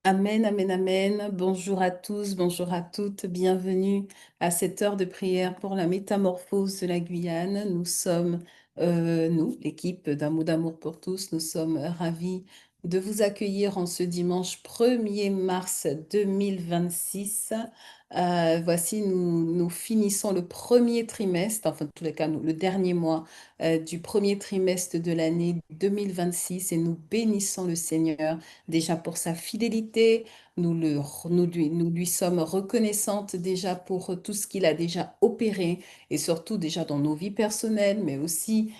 Amen, amen, amen. Bonjour à tous, bonjour à toutes. Bienvenue à cette heure de prière pour la métamorphose de la Guyane. Nous, l'équipe d'Amour d'amour pour tous, nous sommes ravis de vous accueillir en ce dimanche 1er mars 2026. Voici, nous finissons le premier trimestre, enfin, en tous les cas, le dernier mois du premier trimestre de l'année 2026 et nous bénissons le Seigneur déjà pour sa fidélité. Nous lui sommes reconnaissantes déjà pour tout ce qu'il a déjà opéré et surtout déjà dans nos vies personnelles, mais aussi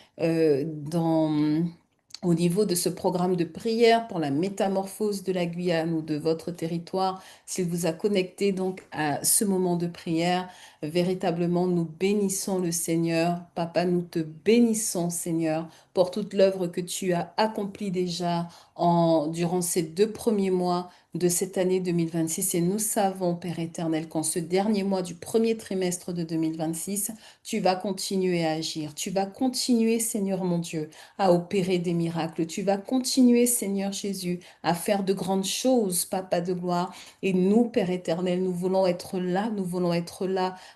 au niveau de ce programme de prière pour la métamorphose de la Guyane ou de votre territoire. S'il vous a connecté donc à ce moment de prière, véritablement nous bénissons le Seigneur. Papa, nous te bénissons, Seigneur, pour toute l'œuvre que tu as accomplie déjà durant ces 2 premiers mois de cette année 2026. Et nous savons, Père éternel, qu'en ce dernier mois du premier trimestre de 2026, tu vas continuer à agir. Tu vas continuer, Seigneur mon Dieu, à opérer des miracles. Tu vas continuer, Seigneur Jésus, à faire de grandes choses, Papa de gloire. Et nous, Père éternel, nous voulons être là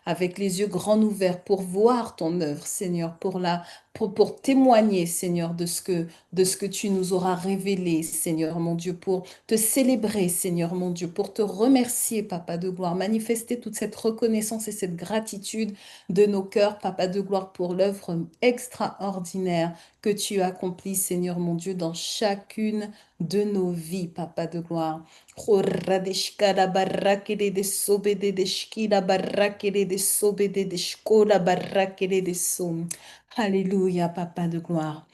avec les yeux grands ouverts pour voir ton œuvre, Seigneur, pour témoigner, Seigneur, de ce que tu nous auras révélé, Seigneur mon Dieu, pour te célébrer, Seigneur mon Dieu, pour te remercier, Papa de gloire, manifester toute cette reconnaissance et cette gratitude de nos cœurs, Papa de gloire, pour l'œuvre extraordinaire que tu as accomplie, Seigneur mon Dieu, dans chacune de nos vies, Papa de gloire. Horadeshkala barakele de sobede de shkila barakele de sobede de shkola barakele de som. Alléluia, Papa de gloire.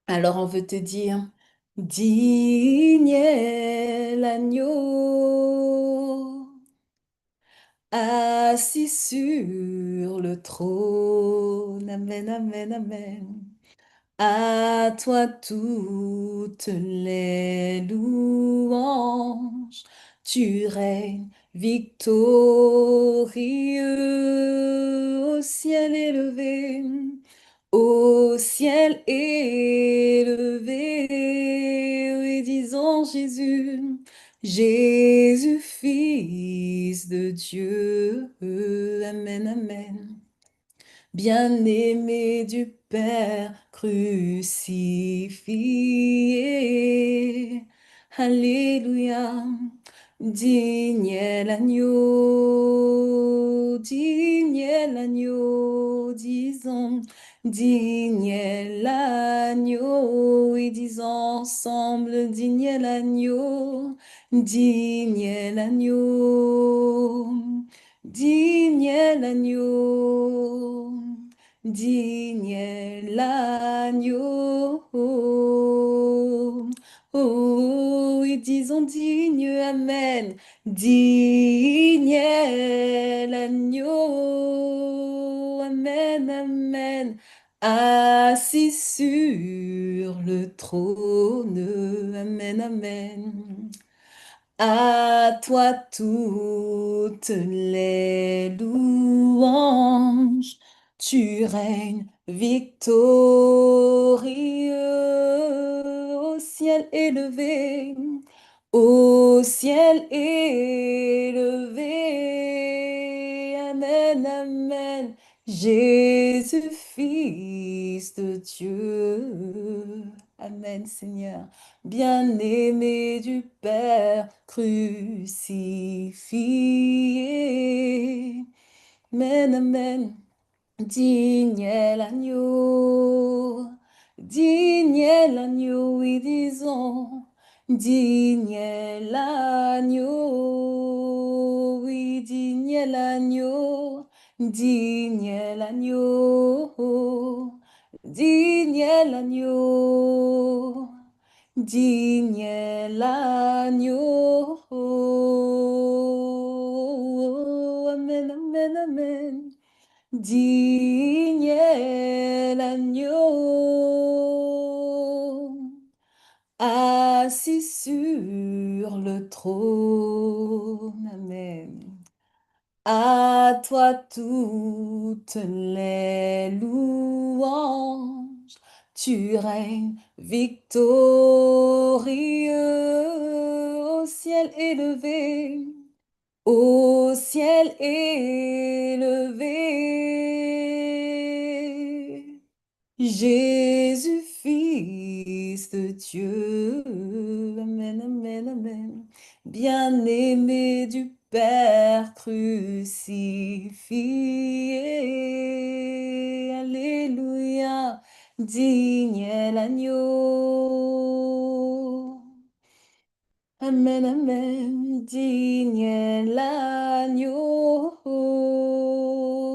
Alors on veut te dire, digne est l'agneau, assis sur le trône. Amen, amen, amen. À toi toutes les louanges, tu règnes victorieux au ciel élevé. Au ciel élevé, oui, disons Jésus, Jésus, Fils de Dieu. Amen, amen. Bien-aimé du Père crucifié. Alléluia. Digne est l'agneau, digne est l'agneau, disons, digne est l'agneau, et disons ensemble, digne est l'agneau, digne est l'agneau. Digne est l'agneau, digne est l'agneau. Oh, et disons digne, Amen. Digne est l'agneau, Amen, Amen. Assis sur le trône, Amen, Amen. À toi toutes les louanges, tu règnes victorieux au ciel élevé, au ciel élevé. Amen, amen. Jésus, Fils de Dieu. Amen, Seigneur bien-aimé du Père crucifié. Amen, amen. Digne est l'agneau, digne est l'agneau, oui, disons, digne est l'agneau, oui, digne est l'agneau, digne est l'agneau, digne est l'agneau, digne est l'agneau. Amen, amen, amen. Digne est l'agneau, assis sur le trône. Amen. À toi toutes les louanges, tu règnes victorieux au ciel élevé, au ciel élevé. Jésus, Fils de Dieu, Amen, Amen, Amen. Bien-aimé du Père crucifié, Alléluia, digne est l'agneau. Amen, amen, digne est l'agneau.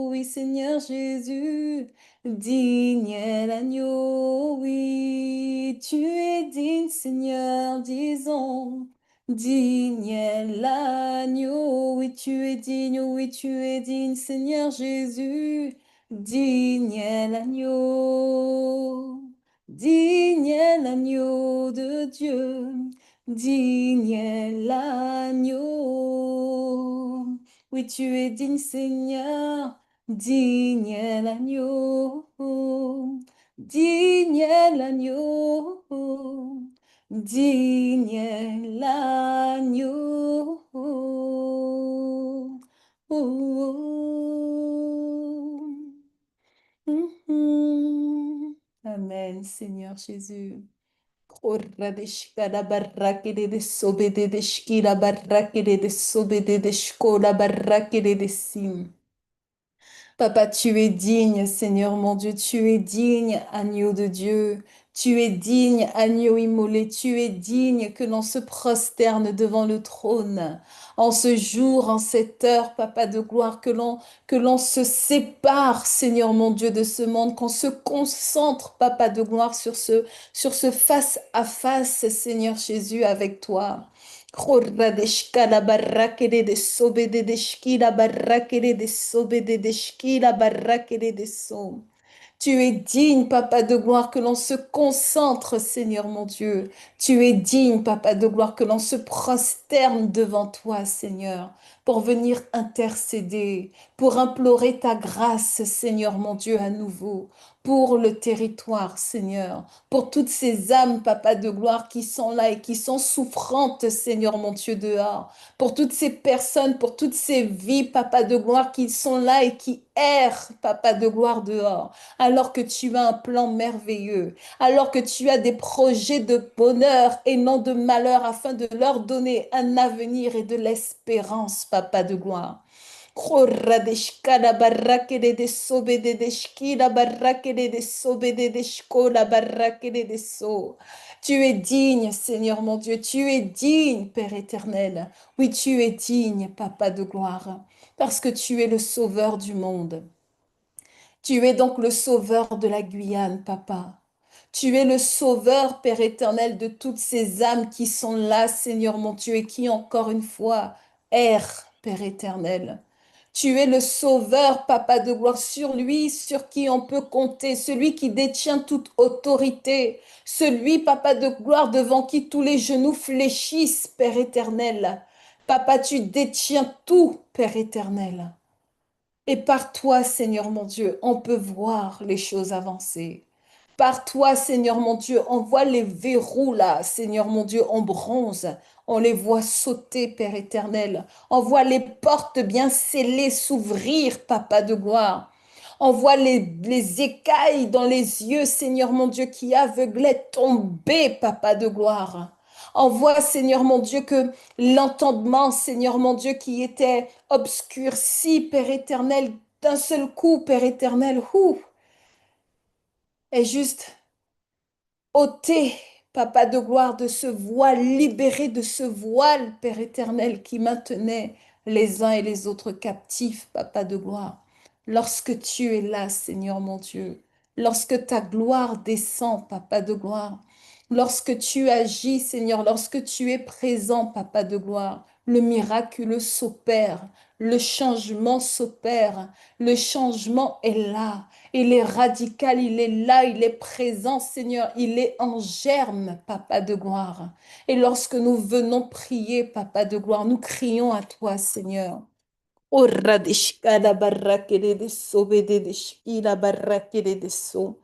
Oui, Seigneur Jésus, digne est l'agneau. Oui, tu es digne, Seigneur, disons. Digne est l'agneau. Oui, tu es digne, oui, tu es digne, Seigneur Jésus. Digne est l'agneau. Digne est l'agneau de Dieu. Digne est l'agneau. Oui, tu es digne, Seigneur. Digne est l'agneau. Digne est l'agneau. Digne est l'agneau. Amen, Seigneur Jésus. Corradeshkara barrakere de sobede de shkira barrakere de sobede de shkola barrakere de sim. Papa, tu es digne, Seigneur mon Dieu, tu es digne, agneau de Dieu. Tu es digne, agneau immolé, tu es digne que l'on se prosterne devant le trône. En ce jour, en cette heure, Papa de gloire, que l'on se sépare, Seigneur mon Dieu, de ce monde, qu'on se concentre, Papa de gloire, sur ce face à face, Seigneur Jésus, avec toi. Korradeshka la barrakere de sobede de shki la barrakere de sobede de shki la barrakere de so. Tu es digne, Papa de gloire, que l'on se concentre, Seigneur mon Dieu. Tu es digne, Papa de gloire, que l'on se prosterne devant toi, Seigneur, pour venir intercéder, pour implorer ta grâce, Seigneur mon Dieu, à nouveau, pour le territoire, Seigneur, pour toutes ces âmes, Papa de gloire, qui sont là et qui sont souffrantes, Seigneur mon Dieu, dehors, pour toutes ces personnes, pour toutes ces vies, Papa de gloire, qui sont là et qui errent, Papa de gloire, dehors alors que tu as un plan merveilleux, alors que tu as des projets de bonheur et non de malheur afin de leur donner un avenir et de l'espérance, Papa de gloire. Korradeshkala barrakede de sobede de shkila barrakede de sobede de shkola barrakede de so. Tu es digne, Seigneur mon Dieu, tu es digne, Père éternel. Oui, tu es digne, Papa de gloire, parce que tu es le sauveur du monde. Tu es donc le sauveur de la Guyane, papa. Tu es le sauveur, Père éternel, de toutes ces âmes qui sont là, Seigneur mon Dieu, et qui, encore une fois, errent, Père éternel. Tu es le sauveur, papa de gloire, sur lui, sur qui on peut compter, celui qui détient toute autorité, celui, papa de gloire, devant qui tous les genoux fléchissent, Père éternel. Papa, tu détiens tout, Père éternel. Et par toi, Seigneur mon Dieu, on peut voir les choses avancer. Par toi, Seigneur mon Dieu, on voit les verrous là, Seigneur mon Dieu, en bronze. On les voit sauter, Père éternel. On voit les portes bien scellées s'ouvrir, Papa de gloire. On voit les écailles dans les yeux, Seigneur mon Dieu, qui aveuglaient tomber, Papa de gloire. On voit, Seigneur mon Dieu, que l'entendement, Seigneur mon Dieu, qui était obscurci, Père éternel, d'un seul coup, Père éternel, est juste ôté, Papa de gloire, de ce voile, libéré de ce voile, Père éternel, qui maintenait les uns et les autres captifs, Papa de gloire. Lorsque tu es là, Seigneur mon Dieu, lorsque ta gloire descend, Papa de gloire, lorsque tu agis, Seigneur, lorsque tu es présent, Papa de gloire, le miraculeux s'opère, le changement s'opère, le changement est là. Il est radical, il est là, il est présent, Seigneur. Il est en germe, Papa de gloire. Et lorsque nous venons prier, Papa de gloire, nous crions à toi, Seigneur. Ora de shkada barrakede de sobede de shkila barrakede de so.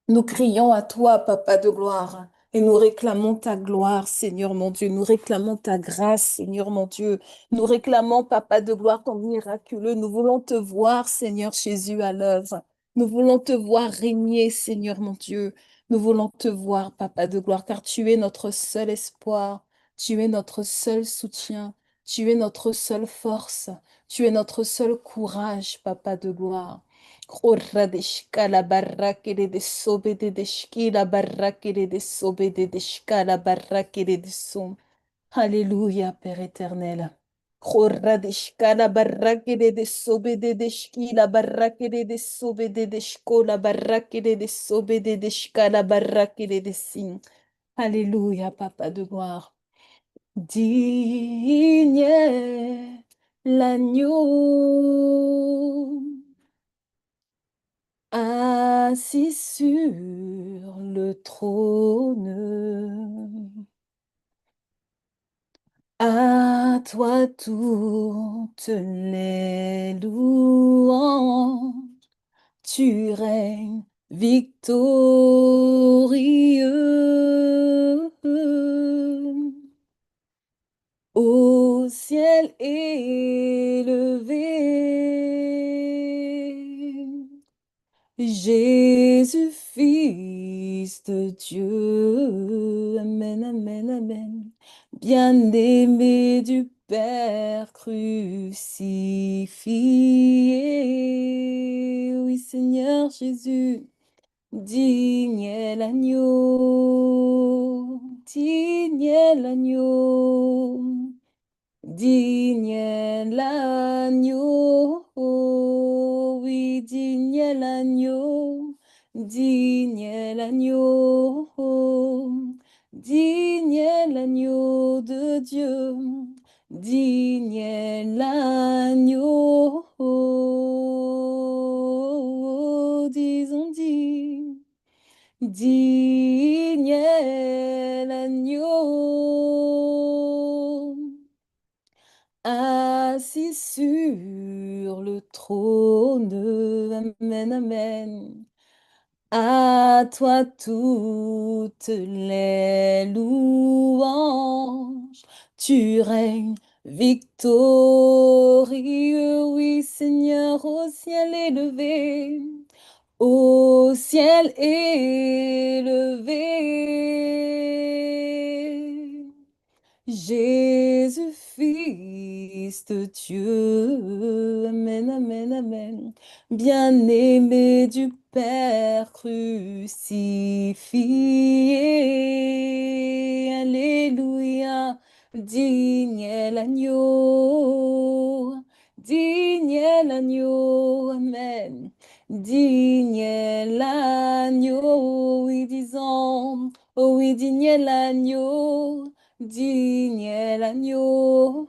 Nous crions à toi, Papa de gloire. Et nous réclamons ta gloire, Seigneur mon Dieu. Nous réclamons ta grâce, Seigneur mon Dieu. Nous réclamons, Papa de gloire, ton miraculeux. Nous voulons te voir, Seigneur Jésus, à l'œuvre. Nous voulons te voir régner, Seigneur mon Dieu. Nous voulons te voir, Papa de gloire, car tu es notre seul espoir. Tu es notre seul soutien. Tu es notre seule force. Tu es notre seul courage, Papa de gloire. Korradeshka la barrakere de sobe de shki la barrakere de sobe de shka la barrakere de som. Alléluia, Père éternel. Korradeshka la barrakere de sobe de shki la barrakere de sobe de shko la barrakere de sobe de shka la barrakere de sim. Alléluia, Papa de gloire. Digne est l'agneau assis sur le trône. À toi toutes les louanges, tu règnes victorieux. Au ciel élevé, Jésus, Fils de Dieu, Amen, Amen, Amen. Bien-aimé du Père crucifié, oui Seigneur Jésus, digne est l'agneau, digne est l'agneau. Digne est l'agneau, oh oui, digne est l'agneau, digne est l'agneau, oh, digne est l'agneau de Dieu, digne est l'agneau, oh, disons digne, digne est l'agneau assis sur le trône. Amen, Amen. À toi toutes les louanges. Tu règnes victorieux, oui Seigneur, au ciel élevé. Au ciel élevé. Jésus, Fils de Dieu, Amen, Amen, Amen. Bien-aimé du Père crucifié, Alléluia, digne est l'agneau, digne est l'agneau, Amen. Digne est l'agneau, oui, disons, oh oui, digne est l'agneau. Digne est l'agneau,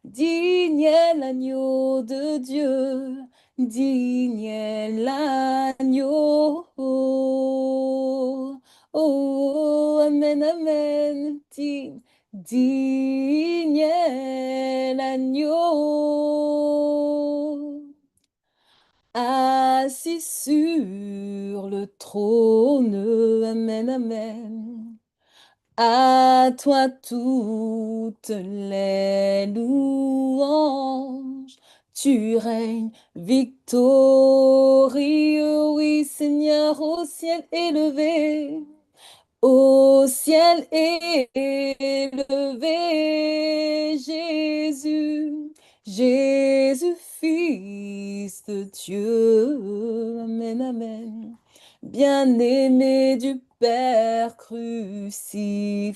digne est l'agneau de Dieu, digne est l'agneau, oh, Amen, Amen, digne est l'agneau, assis sur le trône, Amen, Amen. À toi toutes les louanges, tu règnes victorieux, oui Seigneur, au ciel élevé. Au ciel élevé, Jésus, Jésus, Fils de Dieu. Amen, Amen. Bien-aimé du Père crucifié.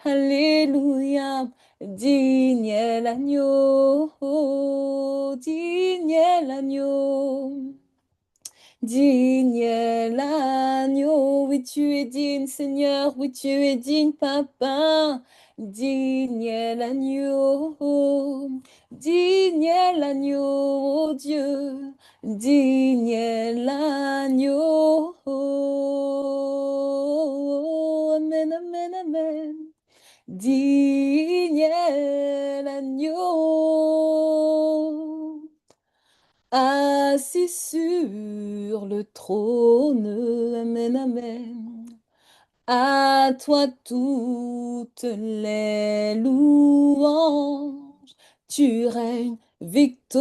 Alléluia. Digne est l'agneau, digne est l'agneau. Digne est l'agneau, oui tu es digne Seigneur, oui tu es digne Papa. Digne est l'agneau, digne est l'agneau, oh Dieu. Digne est l'agneau, Amen, Amen, Amen. Digne est l'agneau assis assis sur le trône. Amen, amen. À toi toutes les louanges. Tu règnes victorieux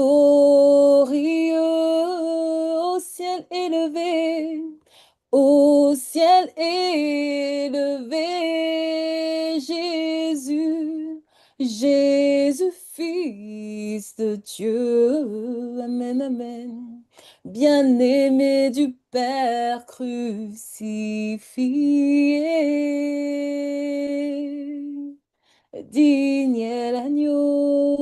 au ciel élevé. Au ciel élevé, Jésus, Jésus, Fils de Dieu. Amen, amen. Bien-aimé du Père crucifié, digne est l'agneau.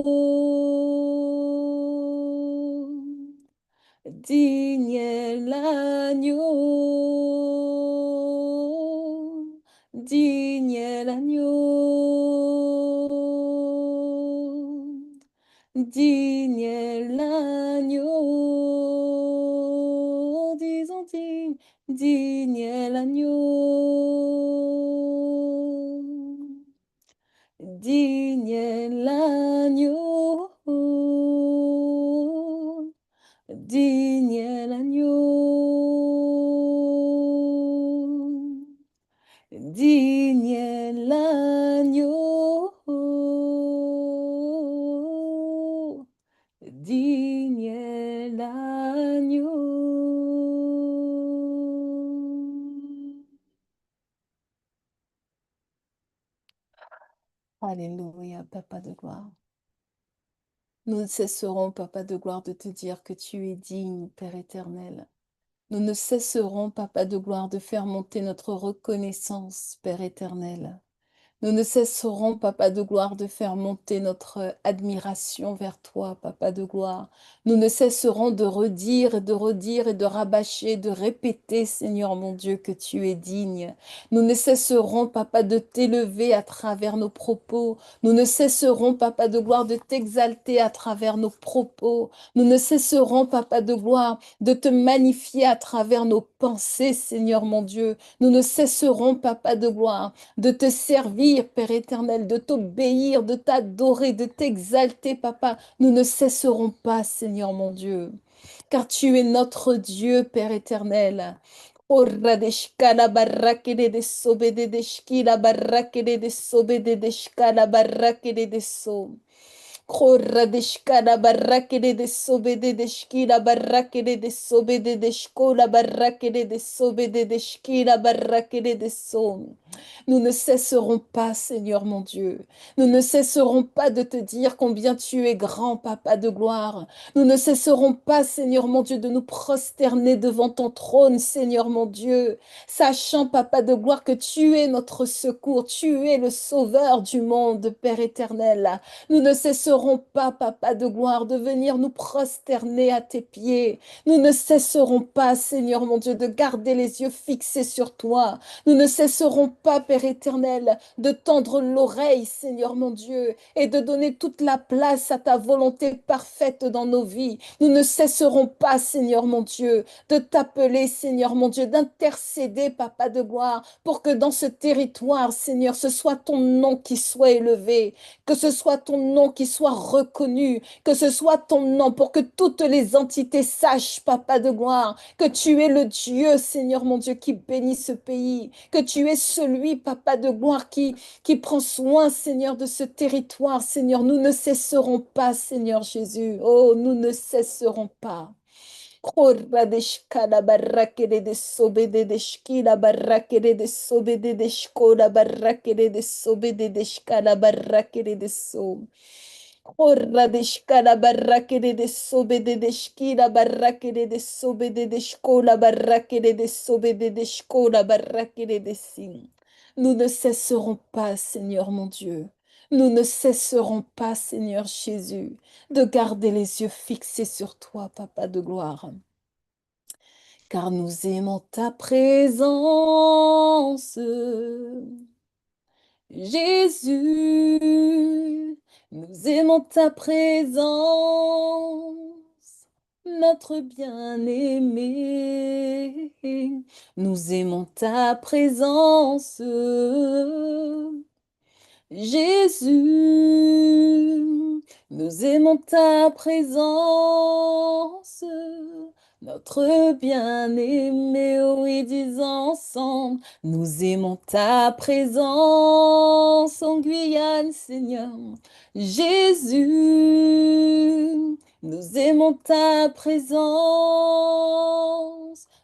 Digne est l'agneau, digne est l'agneau, digne est l'agneau, disons digne, digne est l'agneau, digne est l'agneau. Digne est l'agneau, digne est l'agneau, digne est l'agneau. Alléluia, Papa de gloire. Nous ne cesserons, Papa de gloire, de te dire que tu es digne, Père éternel. Nous ne cesserons, Papa de gloire, de faire monter notre reconnaissance, Père éternel. Nous ne cesserons, Papa de gloire, de faire monter notre admiration vers toi, Papa de gloire. Nous ne cesserons de redire et de rabâcher, de répéter, Seigneur mon Dieu, que tu es digne. Nous ne cesserons, Papa, de t'élever à travers nos propos. Nous ne cesserons, Papa de gloire, de t'exalter à travers nos propos. Nous ne cesserons, Papa de gloire, de te magnifier à travers nos pensées, Seigneur mon Dieu. Nous ne cesserons, Papa de gloire, de te servir, Père éternel, de t'obéir, de t'adorer, de t'exalter, Papa. Nous ne cesserons pas, Seigneur mon Dieu, car tu es notre Dieu, Père éternel. Oradeshkala barakede de sobede de shkila barakede de sobede de shkala barakede de so. Koradeshkala barakede de sobede de shkila barakede de sobede de shkola barakede de sobede de shkila barakede de so. Nous ne cesserons pas, Seigneur mon Dieu. Nous ne cesserons pas de te dire combien tu es grand, Papa de gloire. Nous ne cesserons pas, Seigneur mon Dieu, de nous prosterner devant ton trône, Seigneur mon Dieu, sachant, Papa de gloire, que tu es notre secours, tu es le sauveur du monde, Père éternel. Nous ne cesserons pas, Papa de gloire, de venir nous prosterner à tes pieds. Nous ne cesserons pas, Seigneur mon Dieu, de garder les yeux fixés sur toi. Nous ne cesserons pas, Père éternel, de tendre l'oreille, Seigneur mon Dieu, et de donner toute la place à ta volonté parfaite dans nos vies. Nous ne cesserons pas, Seigneur mon Dieu, de t'appeler, Seigneur mon Dieu, d'intercéder, Papa de gloire, pour que dans ce territoire, Seigneur, ce soit ton nom qui soit élevé, que ce soit ton nom qui soit reconnu, que ce soit ton nom pour que toutes les entités sachent, Papa de gloire, que tu es le Dieu, Seigneur mon Dieu, qui bénit ce pays, que tu es celui, Papa de gloire, qui prend soin, Seigneur, de ce territoire, Seigneur. Nous ne cesserons pas, Seigneur Jésus. Oh, nous ne cesserons pas. Koradeshkala barakede de sobede de shkila barakede de sobede de shkola barakede de sobede de shkala barakede de so. Koradeshkala barakede de sobede de shkila barakede de sobede de shkola barakede de sobede de shkola barakede de si. Nous ne cesserons pas, Seigneur mon Dieu. Nous ne cesserons pas, Seigneur Jésus, de garder les yeux fixés sur toi, Papa de gloire, car nous aimons ta présence. Jésus, nous aimons ta présence, notre bien-aimé. Nous aimons ta présence. Jésus, nous aimons ta présence, notre bien-aimé, oui, disons ensemble, nous aimons ta présence en Guyane, Seigneur. Jésus, nous aimons ta présence.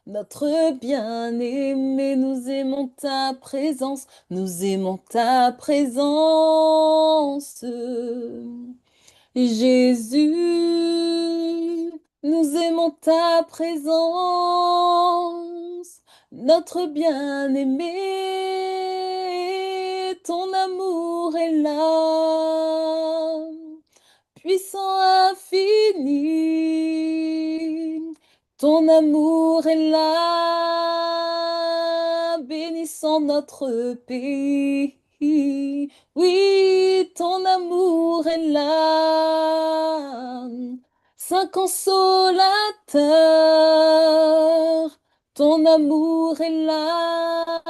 Notre bien-aimé, nous aimons ta présence, nous aimons ta présence. Jésus, nous aimons ta présence, notre bien-aimé, ton amour est là, puissant infini, ton amour est là, bénissant notre pays. Oui, ton amour est là, Saint consolateur, ton amour est là,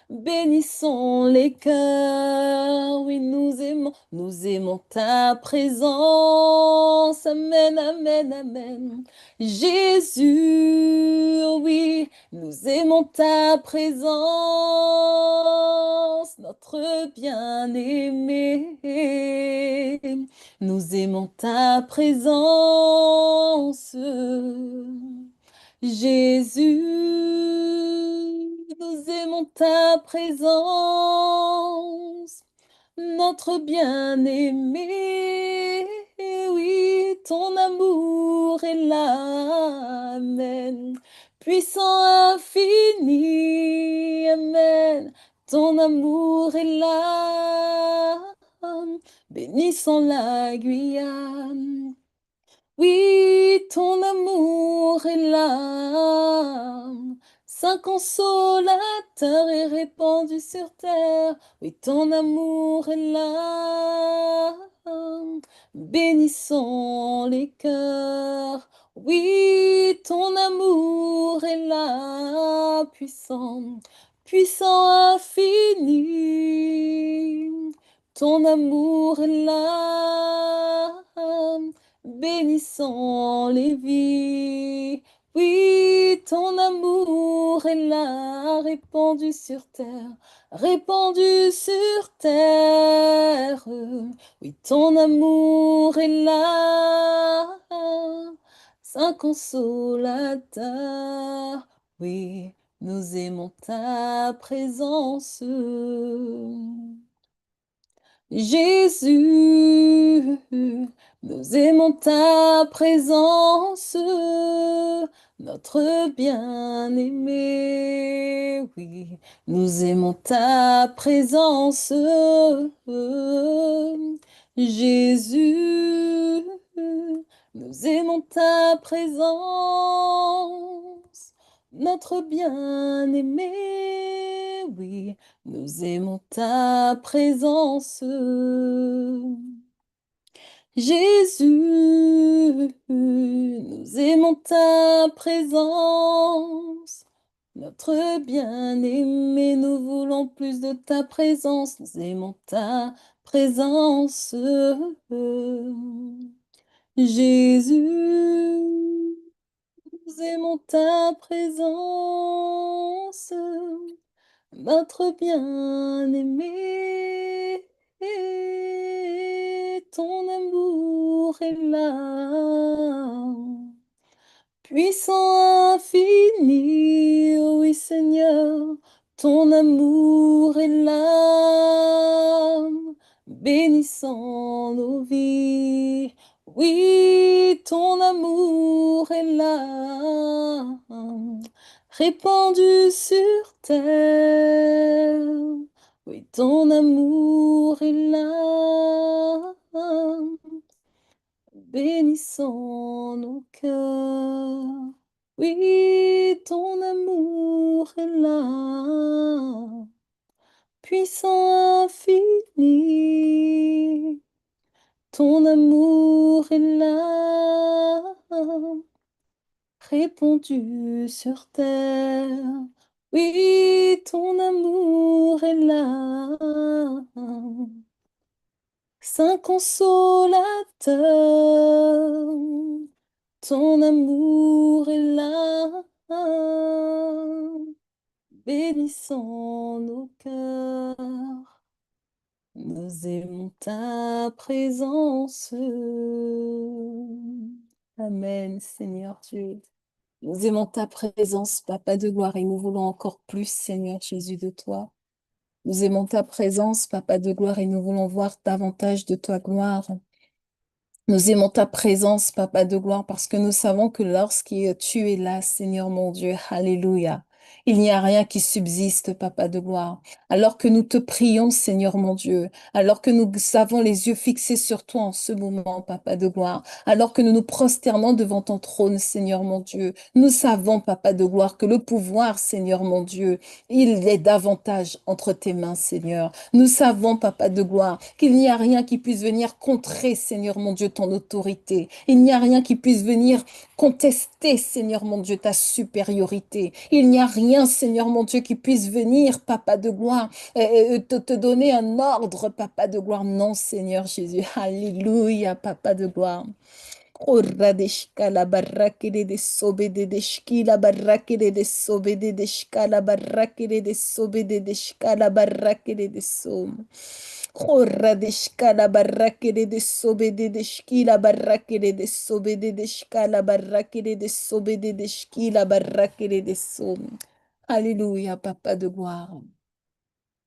bénissons les cœurs, oui, nous aimons ta présence, amen, amen, amen. Jésus, oui, nous aimons ta présence, notre bien-aimé. Nous aimons ta présence. Jésus, nous aimons ta présence, notre bien-aimé. Oui, ton amour est là. Amen. Puissant infini. Amen. Ton amour est là. Bénissons la Guyane. Oui, ton amour est là. Saint consolateur est répandu sur terre. Oui, ton amour est là. Bénissons les cœurs. Oui, ton amour est là, puissant, puissant infini. Ton amour est là, bénissant les vies. Oui, ton amour est là, répandu sur terre, répandu sur terre. Oui, ton amour est là, Saint consolateur. Oui, nous aimons ta présence. Jésus, nous aimons ta présence, notre bien-aimé. Oui, nous aimons ta présence. Jésus, nous aimons ta présence, notre bien-aimé. Oui, nous aimons ta présence. Jésus, nous aimons ta présence. Notre bien-aimé, nous voulons plus de ta présence. Nous aimons ta présence. Jésus, nous aimons ta présence. Notre bien-aimé, ton amour est là, puissant infini, oui Seigneur, ton amour est là, bénissant nos vies. Oui, ton amour est là, répandu sur terre. Oui, ton amour est là, bénissant nos cœurs. Oui, ton amour est là, puissant infini. Ton amour est là, répandu sur terre. Oui, ton amour est là, Saint consolateur. Ton amour est là, bénissons nos cœurs. Nous aimons ta présence. Amen, Seigneur Dieu. Nous aimons ta présence, Papa de gloire, et nous voulons encore plus, Seigneur Jésus, de toi. Nous aimons ta présence, Papa de gloire, et nous voulons voir davantage de ta gloire. Nous aimons ta présence, Papa de gloire, parce que nous savons que lorsque tu es là, Seigneur mon Dieu, Alléluia, il n'y a rien qui subsiste, Papa de gloire. Alors que nous te prions, Seigneur mon Dieu, alors que nous avons les yeux fixés sur toi en ce moment, Papa de gloire, alors que nous nous prosternons devant ton trône, Seigneur mon Dieu, nous savons, Papa de gloire, que le pouvoir, Seigneur mon Dieu, il est davantage entre tes mains, Seigneur. Nous savons, Papa de gloire, qu'il n'y a rien qui puisse venir contrer, Seigneur mon Dieu, ton autorité. Il n'y a rien qui puisse venir contester, Seigneur mon Dieu, ta supériorité. Il n'y a rien, Seigneur mon Dieu, qui puisse venir, Papa de gloire, te donner un ordre, Papa de gloire. Non, Seigneur Jésus. Alléluia, Papa de gloire. Corradeshka la barrakede de sobede de shki la barrakede de sobede de shka la barrakede de sobede de shka la barrakede de som. Corradeshka la barrakede de sobede de shki la barrakede de sobede de shka la barrakede de sobede de shki la barrakede de som. Alléluia, Papa de gloire.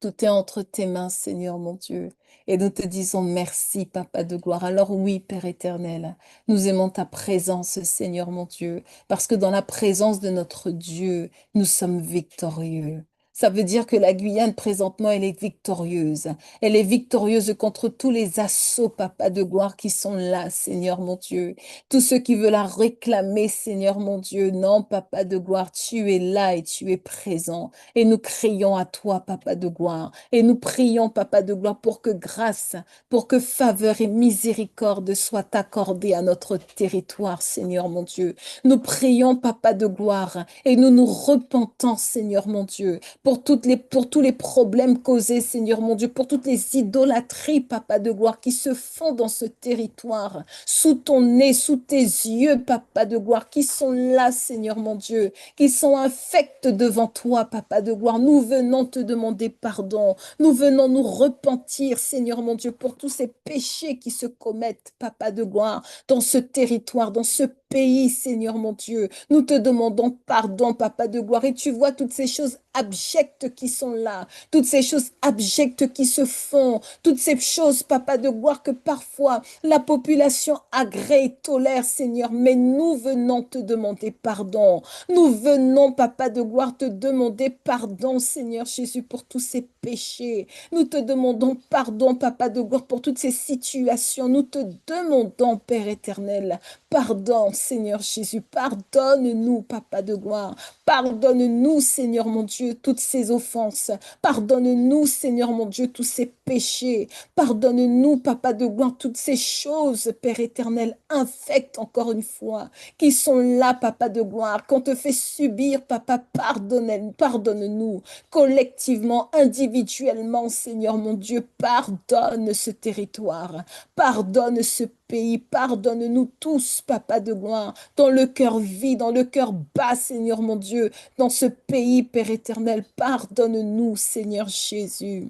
Tout est entre tes mains, Seigneur mon Dieu. Et nous te disons merci, Papa de gloire. Alors oui, Père éternel, nous aimons ta présence, Seigneur mon Dieu, parce que dans la présence de notre Dieu, nous sommes victorieux. Ça veut dire que la Guyane, présentement, elle est victorieuse. Elle est victorieuse contre tous les assauts, Papa de gloire, qui sont là, Seigneur mon Dieu. Tous ceux qui veulent la réclamer, Seigneur mon Dieu. Non, Papa de gloire, tu es là et tu es présent. Et nous crions à toi, Papa de gloire. Et nous prions, Papa de gloire, pour que grâce, pour que faveur et miséricorde soient accordées à notre territoire, Seigneur mon Dieu. Nous prions, Papa de gloire, et nous nous repentons, Seigneur mon Dieu, pour tous les problèmes causés, Seigneur mon Dieu, pour toutes les idolâtries, Papa de gloire, qui se font dans ce territoire, sous ton nez, sous tes yeux, Papa de gloire, qui sont là, Seigneur mon Dieu, qui sont infects devant toi, Papa de gloire. Nous venons te demander pardon. Nous venons nous repentir, Seigneur mon Dieu, pour tous ces péchés qui se commettent, Papa de gloire, dans ce territoire, dans ce pays, Seigneur mon Dieu. Nous te demandons pardon, Papa de gloire. Et tu vois toutes ces choses abjectes qui sont là, toutes ces choses abjectes qui se font, toutes ces choses, Papa de gloire, que parfois la population agrée et tolère, Seigneur. Mais nous venons te demander pardon. Nous venons, Papa de gloire, te demander pardon, Seigneur Jésus, pour tous ces péchés. Nous te demandons pardon, Papa de gloire, pour toutes ces situations. Nous te demandons, Père éternel, pardon, Seigneur Jésus. Pardonne-nous, Papa de gloire. Pardonne-nous, Seigneur mon Dieu, toutes ces offenses. Pardonne-nous, Seigneur mon Dieu, tous ces péchés. Pardonne-nous, Papa de gloire, toutes ces choses, Père éternel, infectes encore une fois, qui sont là, Papa de gloire, qu'on te fait subir, Papa, pardonne-nous, collectivement, individuellement, Seigneur mon Dieu, pardonne ce territoire, pardonne ce pays, pardonne-nous tous, Papa de gloire, dans le cœur vide, dans le cœur bas, Seigneur mon Dieu, dans ce pays, Père éternel, pardonne-nous, Seigneur Jésus.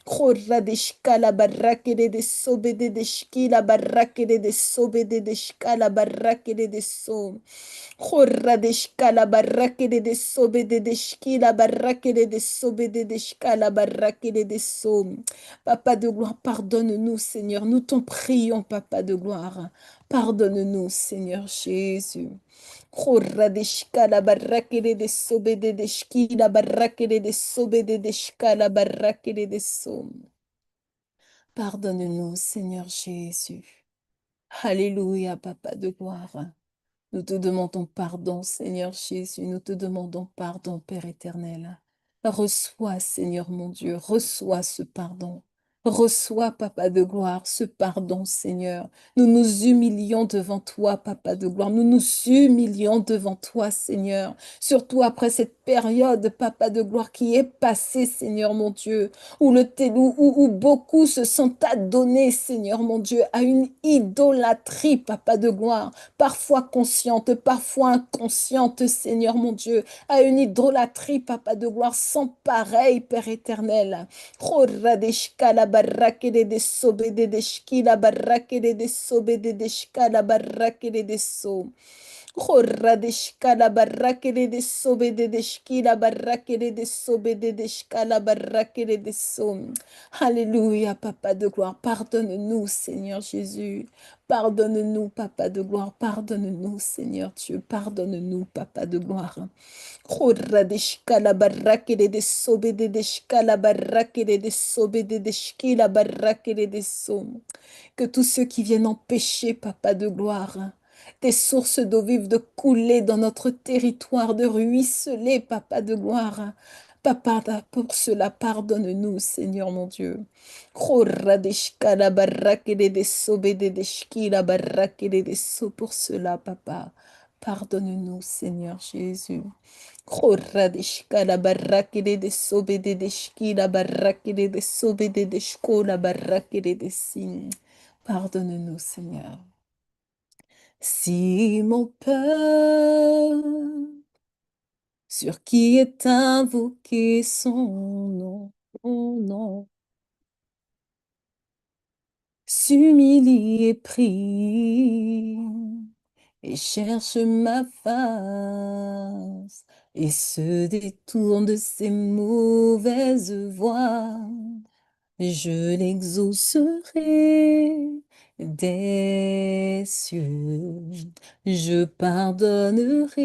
Korradeshka la barrakede de sobede de shki la barrakede de sobede de shka la barrakede de so. Korradeshka la barrakede de sobede de shki la barrakede de sobede de shka la barrakede de so. Papa de gloire, pardonne-nous, Seigneur. Nous t'en prions, Papa de gloire. Pardonne-nous, Seigneur Jésus. Korradeshka la barrakede de sobede de shki la barrakede de sobede de shka la barrakede de so. Pardonne-nous, Seigneur Jésus. Alléluia, Papa de gloire. Nous te demandons pardon, Seigneur Jésus. Nous te demandons pardon, Père éternel. Reçois, Seigneur mon Dieu, reçois ce pardon. Reçois, Papa de gloire, ce pardon, Seigneur. Nous nous humilions devant toi, Papa de gloire. Nous nous humilions devant toi, Seigneur. Surtout après cette période, Papa de gloire, qui est passée, Seigneur mon Dieu, où, où beaucoup se sont adonnés, Seigneur mon Dieu, à une idolâtrie, Papa de gloire, parfois consciente, parfois inconsciente, Seigneur mon Dieu, à une idolâtrie, Papa de gloire, sans pareil, Père éternel. Horadeshkala barakede de sobede de shkila barakede de sobede de shkala barakede de so. Horadeshkala barakede de sobede de shkila barakede de sobede de shkala barakede de so. Alléluia, Papa de gloire. Pardonne-nous, Seigneur Jésus. Pardonne-nous, Papa de gloire. Pardonne-nous, Seigneur Dieu. Pardonne-nous, Papa de gloire. Horadeshkala barakede de sobede de shkala barakede de sobede de shkila barakede de so. Que tous ceux qui viennent empêcher, Papa de gloire, des sources d'eau vive de couler dans notre territoire, de ruisseler, Papa de gloire. Papa, pour cela, pardonne-nous, Seigneur mon Dieu. Khoradeshkala barakede de sobede de shkila barakede de so. Pour cela, Papa, pardonne-nous, Seigneur Jésus. Khoradeshkala barakede de sobede de shkila barakede de sobede de shkola barakede de sin. Pardonne-nous, Seigneur. Si mon peuple, sur qui est invoqué son nom, s'humilie et prie, et cherche ma face, et se détourne de ses mauvaises voies, je l'exaucerai des cieux, je pardonnerai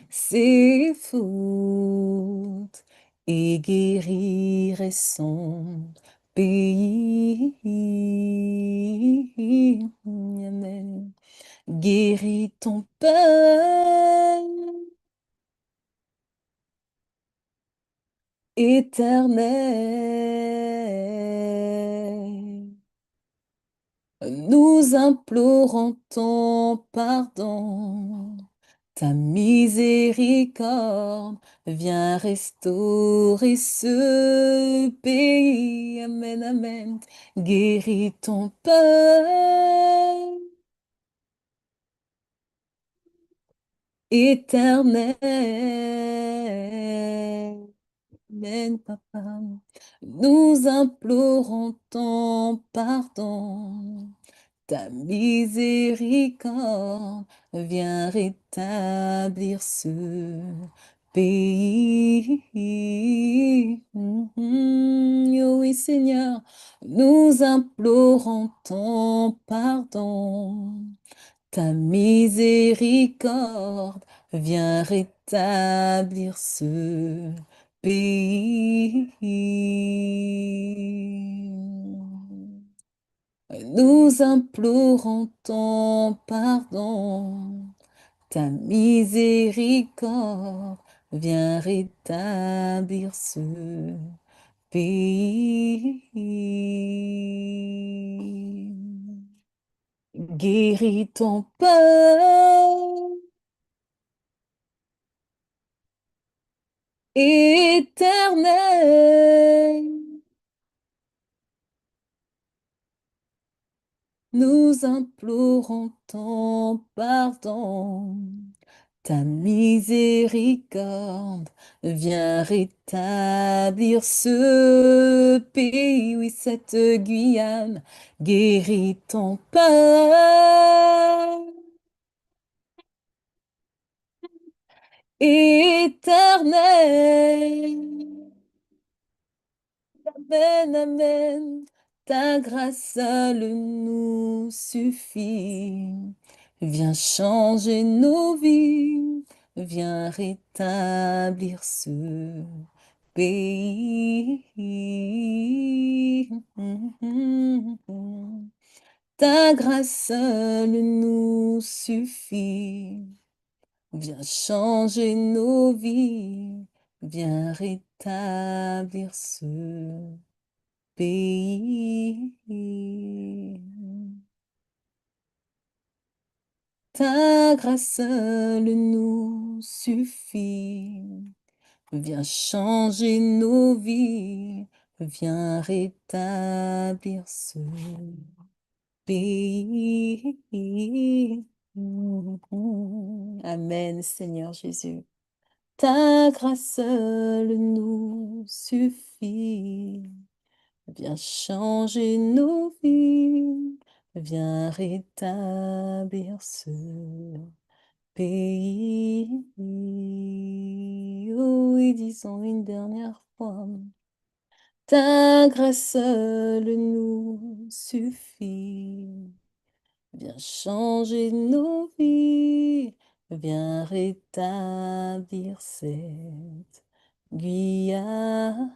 ses fautes et guérirai son pays. Amen. Guéris ton peuple éternel. Nous implorons ton pardon, ta miséricorde, viens restaurer ce pays. Amen, amen. Guéris ton peuple éternel. Amen, papa. Nous implorons ton pardon. Ta miséricorde vient rétablir ce pays. Oh oui, Seigneur, nous implorons ton pardon. Ta miséricorde vient rétablir ce pays. Nous implorons ton pardon, ta miséricorde vient rétablir ce pays. Guéris ton peuple éternel. Nous implorons ton pardon, ta miséricorde vient rétablir ce pays, oui, cette Guyane, guéris ton peuple éternel. Amen, amen. Ta grâce seule nous suffit. Viens changer nos vies. Viens rétablir ce pays. Ta grâce seule nous suffit. Viens changer nos vies. Viens rétablir ce pays. Ta grâce seule nous suffit. Viens changer nos vies. Viens rétablir ce pays. Amen, Seigneur Jésus. Ta grâce seule nous suffit. Viens changer nos vies. Viens rétablir ce pays. Oh, et disons une dernière fois. Ta grâce seule nous suffit. Viens changer nos vies. Viens rétablir cette Guyane.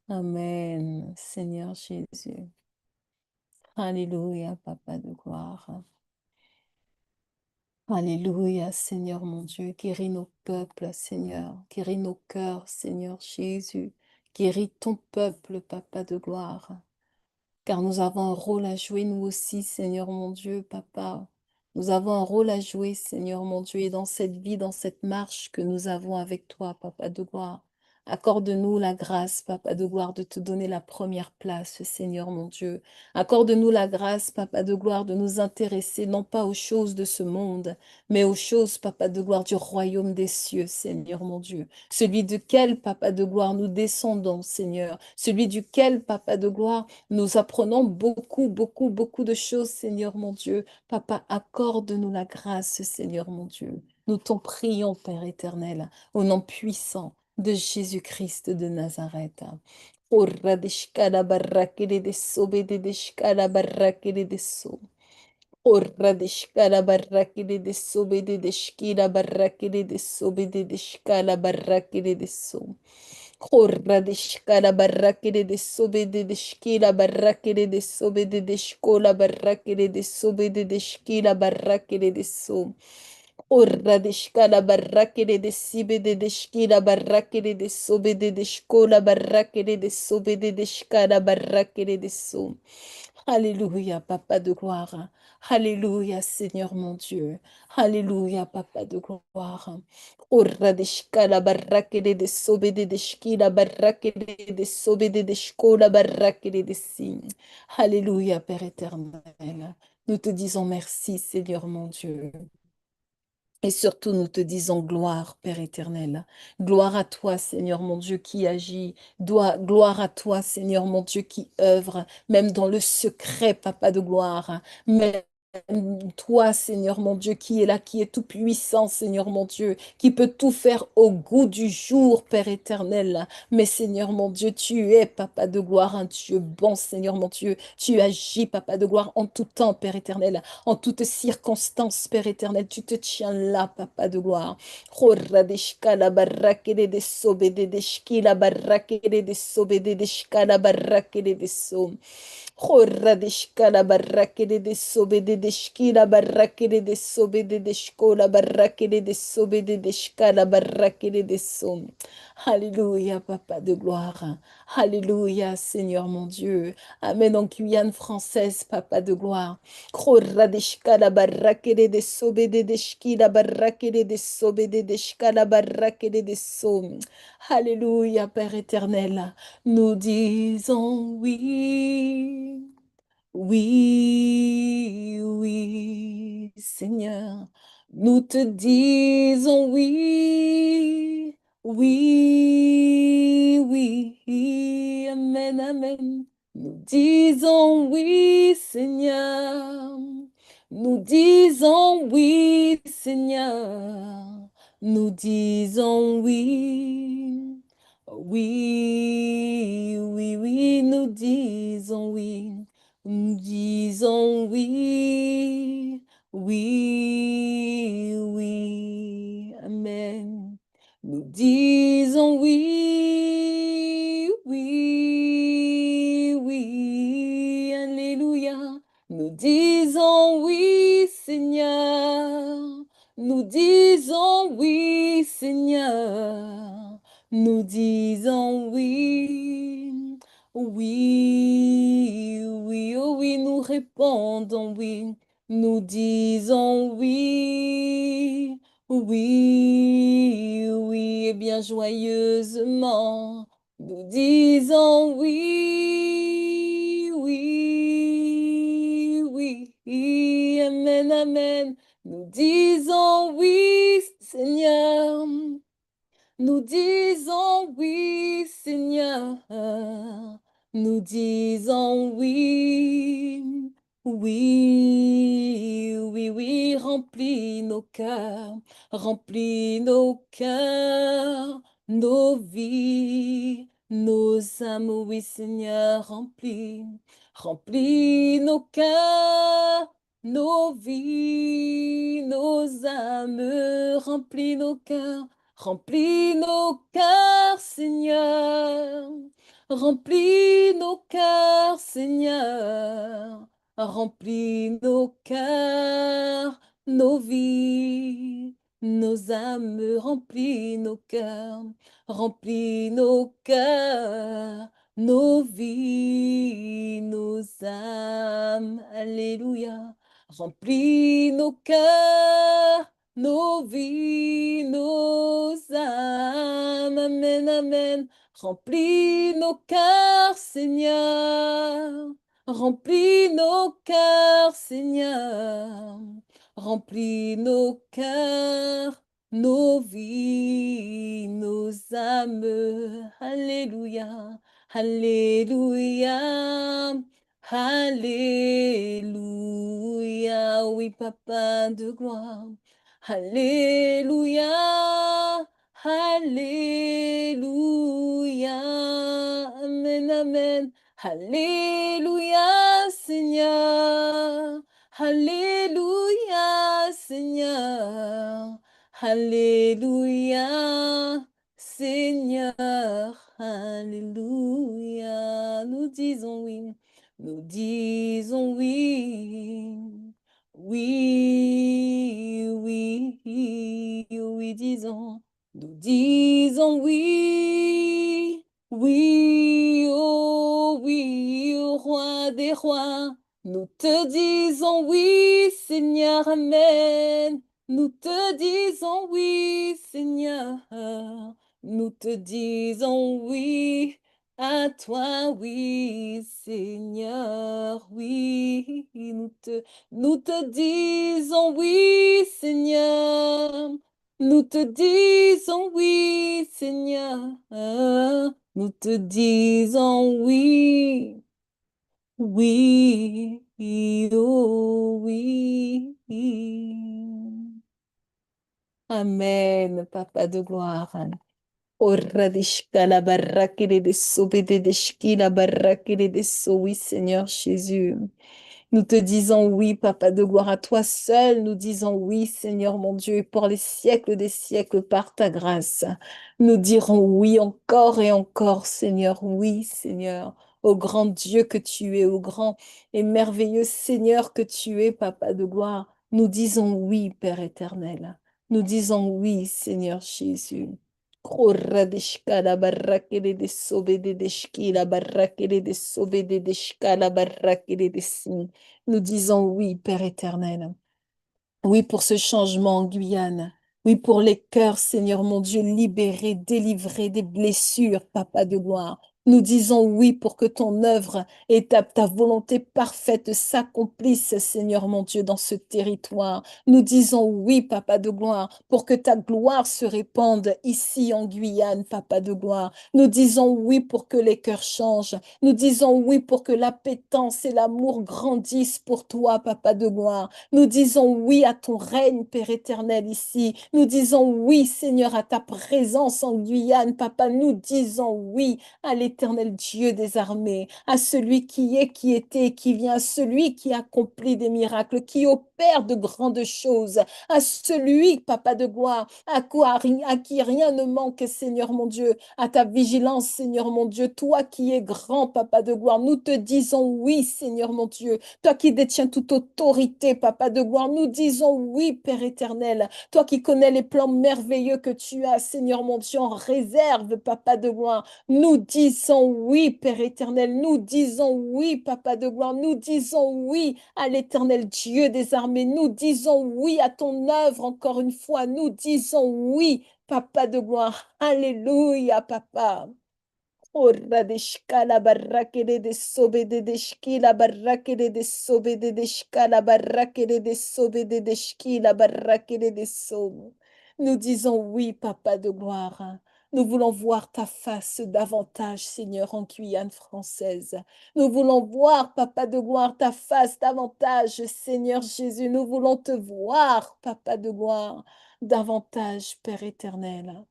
Amen, Seigneur Jésus. Alléluia, Papa de gloire. Alléluia, Seigneur mon Dieu. Guéris nos peuples, Seigneur. Guéris nos cœurs, Seigneur Jésus. Guéris ton peuple, Papa de gloire. Car nous avons un rôle à jouer, nous aussi, Seigneur mon Dieu, Papa. Nous avons un rôle à jouer, Seigneur mon Dieu, et dans cette vie, dans cette marche que nous avons avec toi, Papa de gloire. Accorde-nous la grâce, Papa de gloire, de te donner la première place, Seigneur mon Dieu. Accorde-nous la grâce, Papa de gloire, de nous intéresser non pas aux choses de ce monde, mais aux choses, Papa de gloire, du royaume des cieux, Seigneur mon Dieu. Celui duquel, Papa de gloire, nous descendons, Seigneur. Celui duquel, Papa de gloire, nous apprenons beaucoup, beaucoup, beaucoup de choses, Seigneur mon Dieu. Papa, accorde-nous la grâce, Seigneur mon Dieu. Nous t'en prions, Père éternel, au nom puissant de Jésus-Christ de Nazareth. Oradishkala barakere de sobe de deshkala barakere de so. Oradishkala barakere de sobe de deshkila barakere de sobe de deshkala barakere de so. Oradishkala barakere de sobe de deshkila barakere de sobe de deshkola barakere de sobe de deshkila barakere de so. Orra de shkala barrakere de sibe de shkila barrakere de sobe de shkola barrakere de sobe de shkala barrakere de so. Alléluia, Papa de gloire. Alléluia, Seigneur mon Dieu. Alléluia, Papa de gloire. Orra de shkala barrakere de sobe de shkila barrakere de sobe de shkola barrakere de si. Alléluia, Père éternel. Nous te disons merci, Seigneur mon Dieu. Et surtout, nous te disons gloire, Père éternel. Gloire à toi, Seigneur mon Dieu, qui agit. Gloire à toi, Seigneur mon Dieu, qui œuvre, même dans le secret, Papa de gloire. Même toi, Seigneur mon Dieu, qui est là, qui est tout puissant, Seigneur mon Dieu, qui peut tout faire au goût du jour, Père éternel. Mais Seigneur mon Dieu, tu es, Papa de gloire, un Dieu bon, Seigneur mon Dieu. Tu agis, Papa de gloire, en tout temps, Père éternel. En toutes circonstances, Père éternel, tu te tiens là, Papa de gloire. Horadeshka la barakere de sobe de shki la barakere de sobe de shka la barakere de so. Horadeshka la barakere de sobe de shki la barakere de sobe de shko la barakere de sobe de shka la barakere de so. Alléluia, Papa de gloire. Alléluia, Seigneur mon Dieu. Amen en Guyane française, Papa de gloire. Kroradeshka la barakere de sobe de shki la barakere de sobe de shka la barakere de so. Alléluia, Père éternel. Nous disons oui. Oui, oui, Seigneur, nous te disons oui, oui, oui, Amen, Amen. Nous disons oui, Seigneur. Nous disons oui, Seigneur. Nous disons oui. Oui, oui, oui, nous disons oui. Nous disons oui, oui, oui, Amen. Nous disons oui, oui, oui, Alléluia. Nous disons oui, Seigneur. Nous disons oui, Seigneur. Nous disons oui, oui, oui, oh oui, nous répondons oui. Nous disons oui, oui, oui, et bien joyeusement. Nous disons oui, oui, oui, amen, amen. Nous disons oui, Seigneur. Nous disons oui, Seigneur. Nous disons oui, oui, oui, oui. Remplis nos cœurs, nos vies, nos âmes, oui, Seigneur, remplis nos cœurs, nos vies, nos âmes, remplis nos cœurs. Remplis nos cœurs, Seigneur. Remplis nos cœurs, Seigneur. Remplis nos cœurs, nos vies, nos âmes. Remplis nos cœurs. Remplis nos cœurs, nos vies, nos âmes. Alléluia. Remplis nos cœurs, nos vies, nos âmes, amen, amen. Remplis nos cœurs, Seigneur. Remplis nos cœurs, Seigneur. Remplis nos cœurs, nos vies, nos âmes. Alléluia, Alléluia. Alléluia, oui, Papa de gloire. Alléluia, Alléluia, Amen, Amen. Alléluia, Seigneur. Alléluia, Seigneur. Alléluia, Seigneur. Alléluia. Nous disons oui. Nous disons oui, oui, oui, oui, disons, nous disons oui, oui, oh oui, au roi des rois. Nous te disons oui, Seigneur, Amen. Nous te disons oui, Seigneur. Nous te disons oui. À toi, oui, Seigneur, oui, nous te disons oui, Seigneur. Nous te disons oui, Seigneur. Nous te disons oui, oui, oh oui. Amen, Papa de gloire. Oradishkala barakere de sobede de shkila barakere de so, oui, Seigneur Jésus. Nous te disons oui, Papa de gloire, à toi seul. Nous disons oui, Seigneur mon Dieu, et pour les siècles des siècles, par ta grâce. Nous dirons oui encore et encore, Seigneur, oui, Seigneur. Au grand Dieu que tu es, au grand et merveilleux Seigneur que tu es, Papa de gloire. Nous disons oui, Père éternel. Nous disons oui, Seigneur Jésus. Koradishkala barakere de sobede de shkila barakere de sobede de shkala barakere de si. Nous disons oui, Père éternel. Oui, pour ce changement en Guyane. Oui, pour les cœurs, Seigneur mon Dieu, libérés, délivrés des blessures, Papa de gloire. Nous disons oui pour que ton œuvre et ta volonté parfaite s'accomplissent, Seigneur mon Dieu, dans ce territoire. Nous disons oui, Papa de gloire, pour que ta gloire se répande ici en Guyane, Papa de gloire. Nous disons oui pour que les cœurs changent. Nous disons oui pour que l'appétence et l'amour grandissent pour toi, Papa de gloire. Nous disons oui à ton règne, Père éternel, ici. Nous disons oui, Seigneur, à ta présence en Guyane, Papa. Nous disons oui à l'éternel Dieu des armées, à celui qui est, qui était et qui vient, à celui qui accomplit des miracles, qui opère de grandes choses, à celui, Papa de gloire, à qui rien ne manque, Seigneur mon Dieu, à ta vigilance, Seigneur mon Dieu, toi qui es grand, Papa de gloire, nous te disons oui, Seigneur mon Dieu, toi qui détiens toute autorité, Papa de gloire, nous disons oui, Père éternel, toi qui connais les plans merveilleux que tu as, Seigneur mon Dieu, en réserve, Papa de gloire, nous disons oui, Père éternel, nous disons oui, Papa de gloire, nous disons oui à l'éternel Dieu des armées, nous disons oui à ton œuvre encore une fois, nous disons oui, Papa de gloire, Alléluia, Papa. Ora de shkala barrakede de sobede de shkila barrakede de sobede de shkala barrakede de sobede de shkila barrakede de sobe. Nous disons oui, Papa de gloire. Nous voulons voir ta face davantage, Seigneur, en Guyane française. Nous voulons voir, Papa de gloire, ta face davantage, Seigneur Jésus. Nous voulons te voir, Papa de gloire, davantage, Père éternel.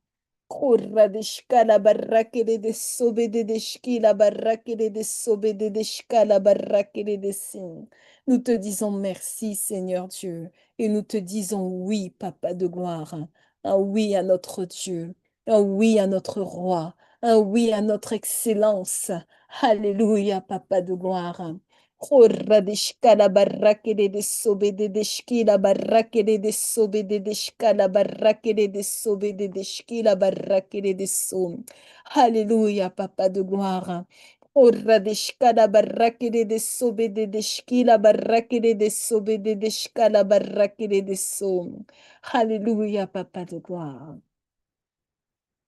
Kurradishka la barrakere de sobede de shki la barrakere de sobede de shka la barrakere de sin. Nous te disons merci, Seigneur Dieu, et nous te disons oui, Papa de gloire, un oui à notre Dieu, un oui à notre roi, un oui à notre excellence. Alléluia, Papa de gloire. Kurradishka la barrakere de sobede de shki la barrakere de sobede de shka la barrakere de sobede de shki la barrakere de som. Alléluia, Papa de gloire. Kurradishka la barrakere de sobede de shki la barrakere de sobede de shka la barrakere de som. Alléluia, Papa de gloire.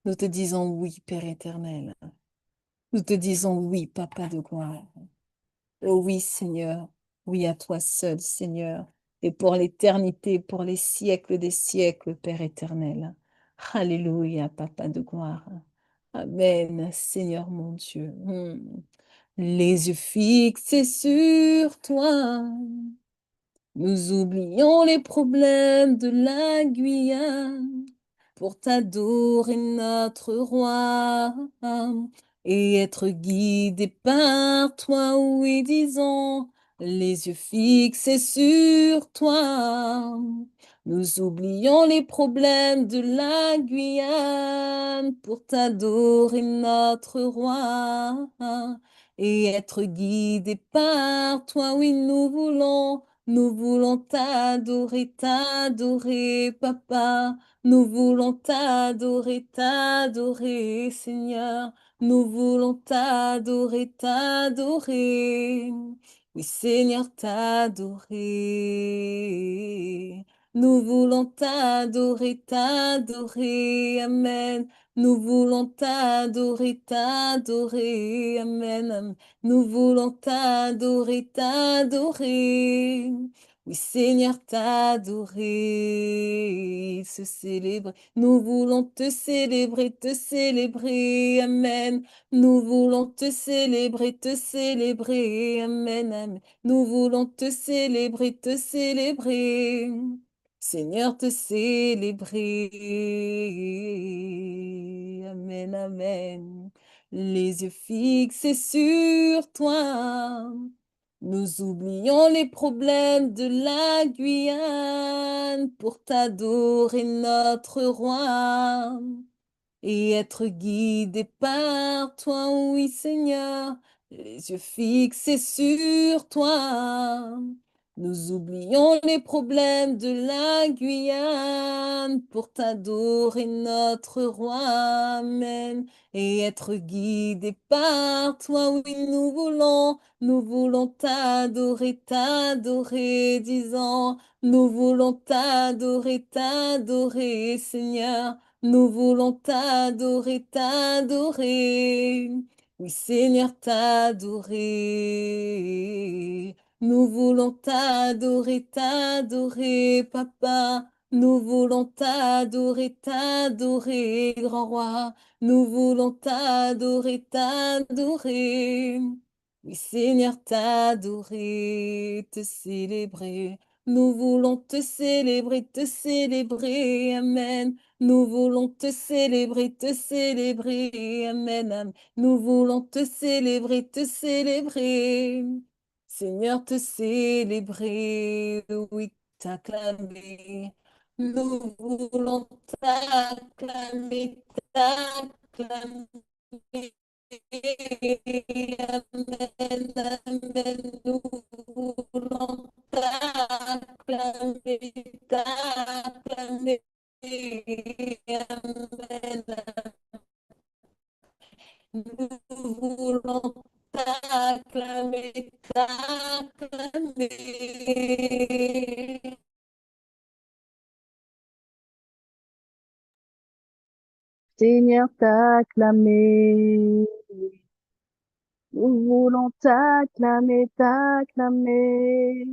Nous te disons oui, Père éternel. Nous te disons oui, Papa de gloire. Oh oui, Seigneur. Oui, à toi seul, Seigneur. Et pour l'éternité, pour les siècles des siècles, Père éternel. Alléluia, Papa de gloire. Amen, Seigneur mon Dieu. Les yeux fixés sur toi. Nous oublions les problèmes de la Guyane pour t'adorer notre roi et être guidés par toi, oui, disons, les yeux fixés sur toi. Nous oublions les problèmes de la Guyane pour t'adorer notre roi et être guidés par toi, oui, nous voulons t'adorer, t'adorer, Papa. Nous voulons t'adorer, t'adorer, Seigneur. Nous voulons t'adorer, t'adorer. Oui, Seigneur, t'adorer. Nous voulons t'adorer, t'adorer. Amen. Nous voulons t'adorer, t'adorer. Amen. Amen. Nous voulons t'adorer, t'adorer. Oui, Seigneur, t'adorer, se célébrer. Nous voulons te célébrer, te célébrer. Amen. Nous voulons te célébrer, te célébrer. Amen, amen. Nous voulons te célébrer, te célébrer. Seigneur, te célébrer. Amen, amen. Les yeux fixés sur toi. Nous oublions les problèmes de la Guyane pour t'adorer notre roi et être guidé par toi, oui Seigneur, les yeux fixés sur toi. Nous oublions les problèmes de la Guyane pour t'adorer notre roi, Amen, et être guidé par toi, oui nous voulons t'adorer, t'adorer, disant, nous voulons t'adorer, t'adorer, Seigneur. Nous voulons t'adorer, t'adorer. Oui, Seigneur, t'adorer. Nous voulons t'adorer, t'adorer, Papa. Nous voulons t'adorer, t'adorer, grand roi. Nous voulons t'adorer, t'adorer. Oui, Seigneur, t'adorer, te célébrer. Nous voulons te célébrer, Amen. Nous voulons te célébrer, Amen, Amen. Nous voulons te célébrer. Seigneur, te célébrer, oui, t'acclamer. Nous voulons t'acclamer, t'acclamer. Amen, amen, nous voulons t'acclamer, t'acclamer. Amen, nous voulons t'acclamer, t'acclamer. Seigneur, t'acclamer. Nous voulons t'acclamer, t'acclamer.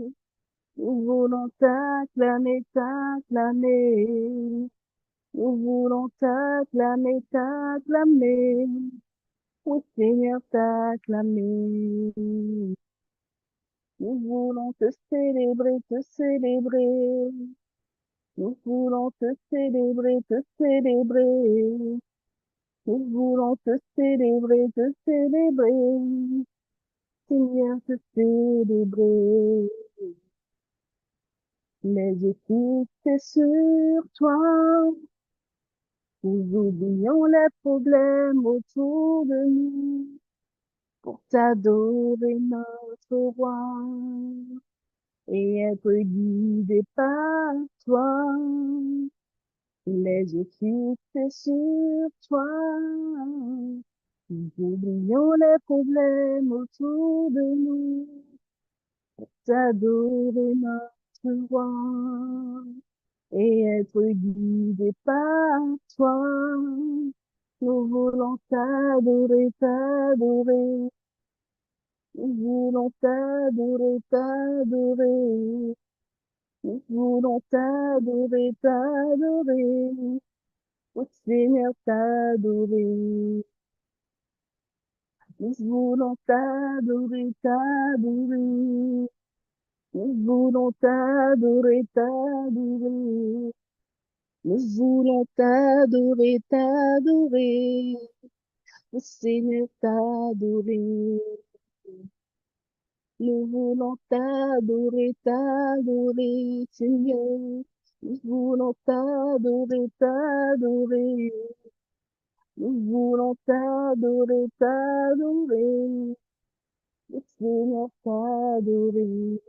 Nous voulons t'acclamer, t'acclamer. Nous voulons t'acclamer, t'acclamer. Oui, Seigneur, t'acclamer. Nous voulons te célébrer, te célébrer. Nous voulons te célébrer, te célébrer. Nous voulons te célébrer, te célébrer. Seigneur, te célébrer. Les yeux fixés sur toi. Nous oublions les problèmes autour de nous pour t'adorer notre roi et être guidé par toi. Les yeux fixés sur toi. Nous oublions les problèmes autour de nous pour t'adorer notre roi et être guidé par toi. Nous voulons t'adorer, t'adorer. Nous voulons t'adorer, t'adorer. Nous voulons t'adorer, t'adorer. Oh Seigneur, t'adorer. Nous voulons t'adorer, t'adorer. Nous voulons t'adorer, t'adorer. Nous voulons t'adorer, t'adorer. Le Seigneur t'adorer. Nous voulons t'adorer, t'adorer, Seigneur. Nous voulons t'adorer, t'adorer. Nous voulons t'adorer, t'adorer. Le Seigneur t'adorer.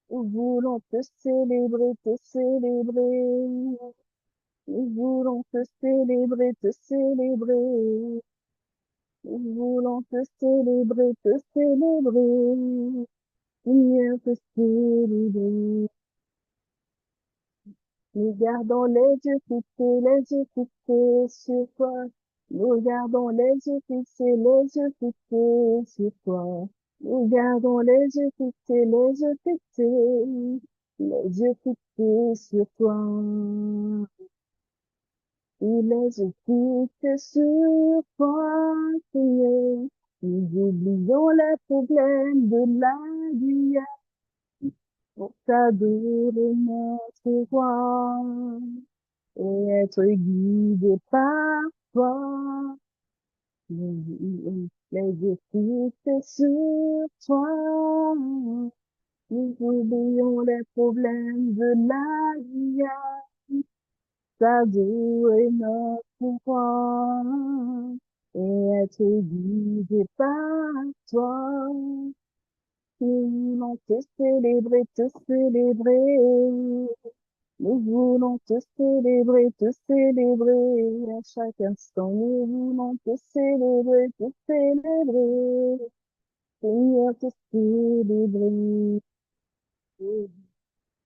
Nous voulons te célébrer, te célébrer. Nous voulons te célébrer, te célébrer. Nous voulons te célébrer, te célébrer. Seigneur, te célébrer. Nous gardons les yeux fixés sur toi. Nous gardons les yeux fixés sur toi. Nous gardons les yeux fixés, les yeux fixés sur toi. Et les yeux fixés sur toi, Seigneur. Nous oublions les problèmes de la vie pour t'adorer notre roi et être guidé par toi. Les yeux fixés sur toi. Nous oublions les problèmes de la vie, t'adorer notre roi et être guidé par toi. Nous voulons te célébrer, te célébrer. Nous voulons te célébrer à chaque instant. Nous voulons te célébrer. Seigneur, te célébrer.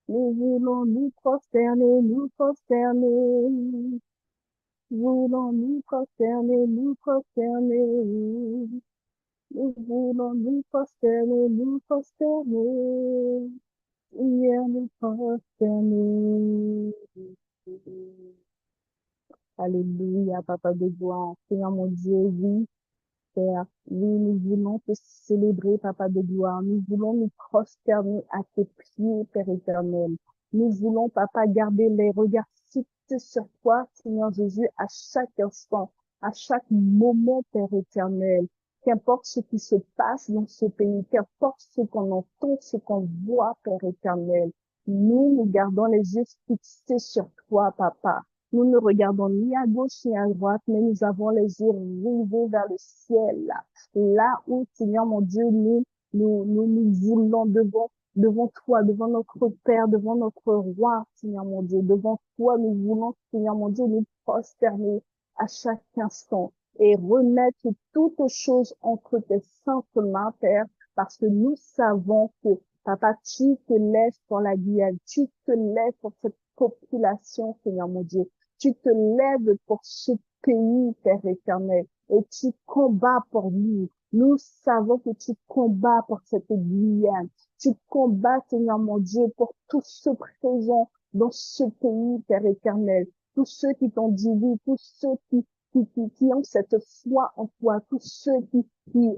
Nous voulons nous prosterner, nous prosterner. Nous voulons nous prosterner, nous prosterner. Nous voulons nous prosterner, nous prosterner. Seigneur, nous prosterner. Alléluia, Papa de gloire. Seigneur mon Dieu, oui. Père. Oui, nous voulons te célébrer, Papa de gloire. Nous voulons nous prosterner à tes pieds, Père éternel. Nous voulons, Papa, garder les regards fixés sur toi, Seigneur Jésus, à chaque instant, à chaque moment, Père éternel. Qu'importe ce qui se passe dans ce pays, qu'importe ce qu'on entend, ce qu'on voit, Père éternel. Nous gardons les yeux fixés sur toi, Papa. Nous ne regardons ni à gauche ni à droite, mais nous avons les yeux rivés vers le ciel, là où, Seigneur mon Dieu, nous voulons devant toi, devant notre Père, devant notre Roi, Seigneur mon Dieu, devant toi, nous voulons, Seigneur mon Dieu, nous prosterner à chaque instant et remettre toutes choses entre tes saintes mains, Père, parce que nous savons que, Papa, tu te lèves pour la Guyane, tu te lèves pour cette population, Seigneur mon Dieu. Tu te lèves pour ce pays, Père éternel, et tu combats pour nous. Nous savons que tu combats pour cette Guyane. Tu combats, Seigneur mon Dieu, pour tous ceux présents dans ce pays, Père éternel. Tous ceux qui t'ont dit oui, tous ceux qui ont cette foi en toi, tous ceux qui prennent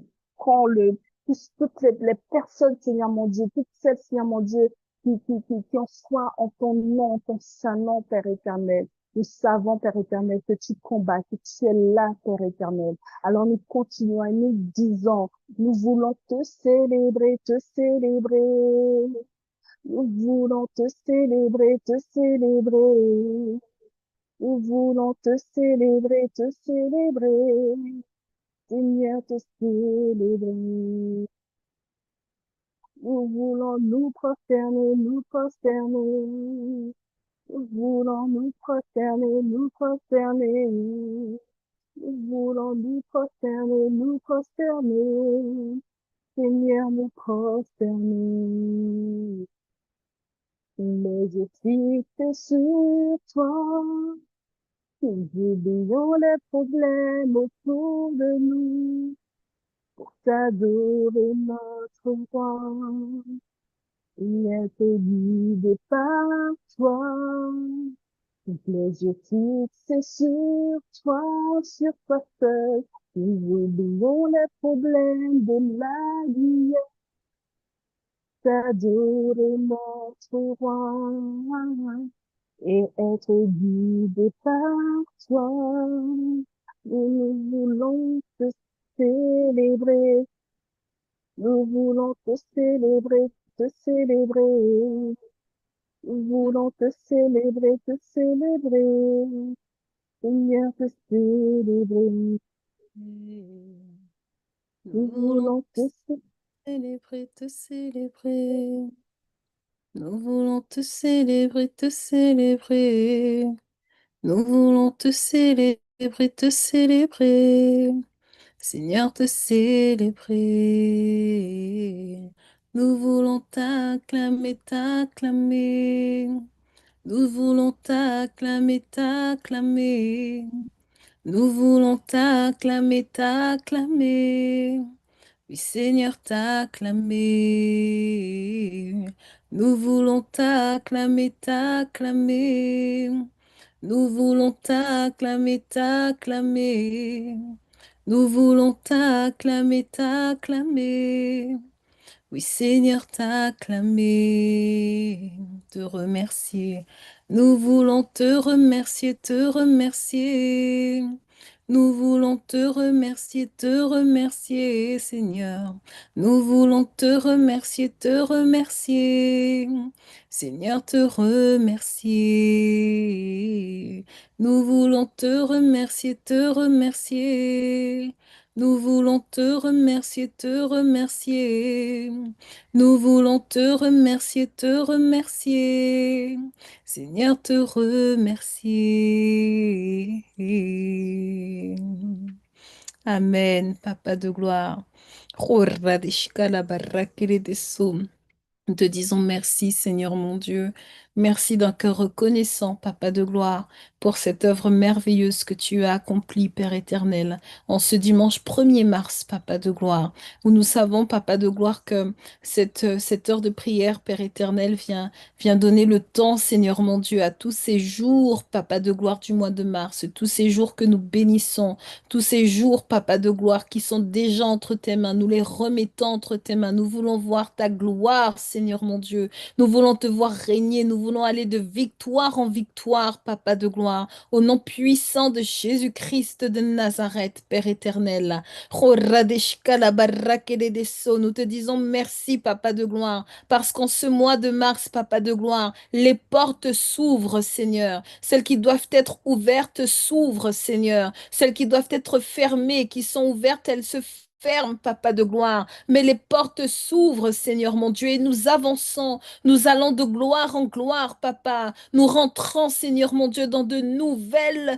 toutes les personnes, Seigneur mon Dieu, toutes celles, Seigneur mon Dieu, qui ont foi en ton nom, en ton saint nom, Père éternel. Nous savons, Père éternel, que tu combats, que tu es là, Père éternel. Alors nous continuons et nous disons, nous voulons te célébrer, te célébrer. Nous voulons te célébrer, te célébrer. Nous voulons te célébrer, te célébrer. Seigneur, te célébrer. Nous voulons nous prosterner, nous prosterner. Nous voulons nous prosterner, nous prosterner. Nous voulons nous prosterner, nous prosterner. Seigneur, nous prosterner. Les yeux fixés sur toi. Nous oublions les problèmes autour de nous pour t'adorer notre roi. Il est guidé par toi. Les yeux fixés sur toi seul. Nous oublions les problèmes de la vie, t'adorer notre roi et être guidé par toi. Nous voulons te célébrer, nous voulons te célébrer, te célébrer. Nous voulons te célébrer. Seigneur, te célébrer. Nous Nous voulons voulons te te célébrer. célébrer, te célébrer. Nous voulons te célébrer, te célébrer. Nous voulons te célébrer, te célébrer. Seigneur, te célébrer. Nous voulons t'acclamer, t'acclamer. Nous voulons t'acclamer, t'acclamer. Nous voulons t'acclamer, t'acclamer. Oui, Seigneur, t'acclamer. Nous voulons t'acclamer, t'acclamer. Nous voulons t'acclamer, t'acclamer. Nous voulons t'acclamer, t'acclamer. Oui, Seigneur, t'acclamer, te remercier. Nous voulons te remercier, te remercier. Nous voulons te remercier, Seigneur. Nous voulons te remercier, te remercier. Seigneur, te remercier. Nous voulons te remercier, te remercier. Nous voulons te remercier, te remercier. Nous voulons te remercier, te remercier. Seigneur, te remercier. Amen, Papa de gloire. Nous te disons merci, Seigneur mon Dieu. Merci d'un cœur reconnaissant, Papa de gloire, pour cette œuvre merveilleuse que tu as accomplie, Père éternel, en ce dimanche 1er mars, Papa de gloire, où nous savons, Papa de gloire, que cette heure de prière, Père éternel, vient donner le temps, Seigneur mon Dieu, à tous ces jours, Papa de gloire, du mois de mars, tous ces jours que nous bénissons, tous ces jours, Papa de gloire, qui sont déjà entre tes mains, nous les remettons entre tes mains. Nous voulons voir ta gloire, Seigneur mon Dieu. Nous voulons te voir régner. Nous voulons aller de victoire en victoire, Papa de gloire. Au nom puissant de Jésus-Christ de Nazareth, Père éternel. Nous te disons merci, Papa de gloire, parce qu'en ce mois de mars, Papa de gloire, les portes s'ouvrent, Seigneur. Celles qui doivent être ouvertes s'ouvrent, Seigneur. Celles qui doivent être fermées, qui sont ouvertes, elles se ferment, Papa de gloire. Mais les portes s'ouvrent, Seigneur mon Dieu, et nous avançons. Nous allons de gloire en gloire, Papa. Nous rentrons, Seigneur mon Dieu, dans de nouvelles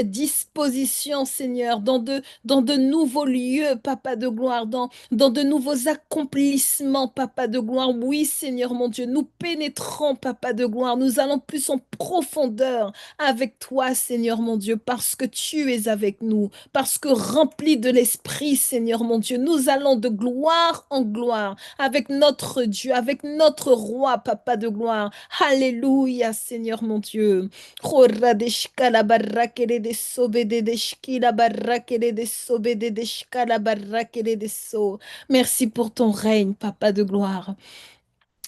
dispositions, Seigneur, dans de nouveaux lieux, Papa de gloire, dans de nouveaux accomplissements, Papa de gloire. Oui, Seigneur mon Dieu, nous pénétrons, Papa de gloire. Nous allons plus en profondeur avec toi, Seigneur mon Dieu, parce que tu es avec nous, parce que rempli de l'Esprit, Seigneur mon Dieu, nous allons de gloire en gloire avec notre Dieu, avec notre roi, Papa de gloire. Alléluia, Seigneur mon Dieu. Horadeshka la barakere de sobede de shki la barakere de sobede de shka la barakere de so. Merci pour ton règne, Papa de gloire.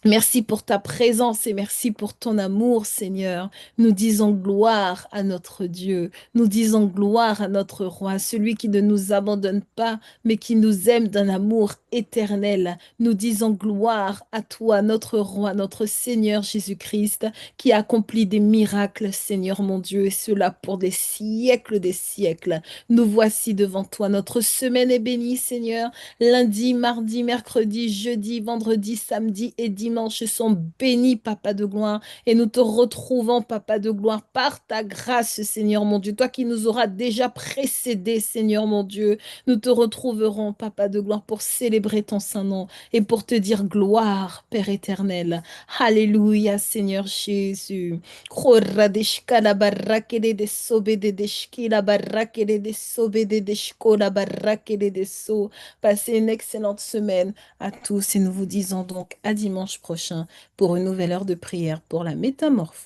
Merci pour ta présence et merci pour ton amour, Seigneur. Nous disons gloire à notre Dieu. Nous disons gloire à notre roi, celui qui ne nous abandonne pas, mais qui nous aime d'un amour éternel. Nous disons gloire à toi, notre roi, notre Seigneur Jésus-Christ, qui accomplit des miracles, Seigneur mon Dieu, et cela pour des siècles des siècles. Nous voici devant toi. Notre semaine est bénie, Seigneur. Lundi, mardi, mercredi, jeudi, vendredi, samedi et dimanche sont bénis, Papa de gloire. Et nous te retrouvons, Papa de gloire, par ta grâce, Seigneur mon Dieu. Toi qui nous auras déjà précédés, Seigneur mon Dieu. Nous te retrouverons, Papa de gloire, pour célébrer ton saint nom et pour te dire gloire, Père éternel. Alléluia, Seigneur Jésus. Koradeshka la barakele de sobede de shki la barakele de sobede de shko la barakele de so. Passez une excellente semaine à tous et nous vous disons donc à dimanche prochain pour une nouvelle heure de prière pour la métamorphose.